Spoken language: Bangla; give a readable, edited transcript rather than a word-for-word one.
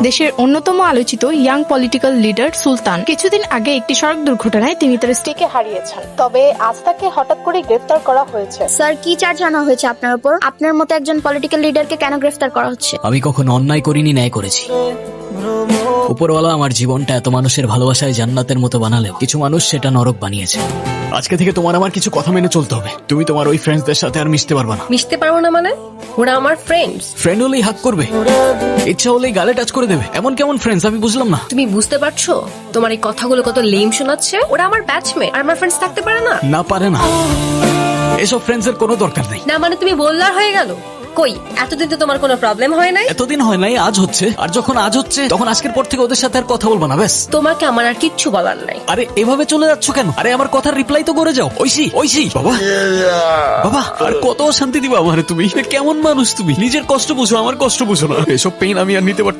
দেশের অন্যতম আলোচিত ইয়াং পলিটিক্যাল লিডার সুলতান কিছুদিন আগে একটি সড়ক দুর্ঘটনায় তিনি তার স্ত্রীকে হারিয়েছেন। তবে আজ তাকে হঠাৎ করে গ্রেফতার করা হয়েছে। স্যার, কি চার্জ আনা হয়েছে আপনার উপর? আপনার মতো একজন পলিটিক্যাল লিডারকে কেন গ্রেফতার করা হচ্ছে? আমি কখনো অন্যায় করিনি, ন্যায় করেছি। উপরওয়ালা আমার জীবনটা এত মানুষের ভালোবাসায় জান্নাতের মতো বানালেও কিছু মানুষ সেটা নরক বানিয়েছে। আজকে থেকে তোমার আমার কিছু কথা মেনে চলতে হবে। তুমি তোমার ওই ফ্রেন্ডসদের সাথে আর মিশতে পারবে না। মিশতে পারবো না মানে? ওরা আমার ফ্রেন্ডস। ফ্রেন্ড হলেই হাক করবে, ইচ্ছা হলেই গালে টাচ করে দেবে, এমন কেমন ফ্রেন্ডস আমি বুঝলাম না। তুমি বুঝতে পারছো তোমার এই কথাগুলো কত লেম শোনাচ্ছে? ওরা আমার ব্যাচমেট আর আমার ফ্রেন্ডস থাকতে পারে না? না পারে না, এসব ফ্রেন্ডস এর কোনো দরকার নেই। না মানে তুমি বললার হয়ে গেল? কই এতদিন তো তোমার কোনো প্রবলেম হয় নাই। এতদিন হয় নাই, আজ হচ্ছে। আর যখন আজ হচ্ছে তখন আজকের পর থেকে ওদের সাথে আর কথা বলবো না, ব্যাস। তোমাকে আমার আর কিচ্ছু বলার নাই। আরে এভাবে চলে যাচ্ছ কেন? আরে আমার কথার রিপ্লাই তো করে যাও। ঐশী, ঐশী, বাবা বাবা, আর কত শান্তি দিবা আমারে তুমি? কেমন মানুষ তুমি? নিজের কষ্ট বুঝো, আমার কষ্ট বুঝো না। এসব পেইন আমি আর নিতে পারছি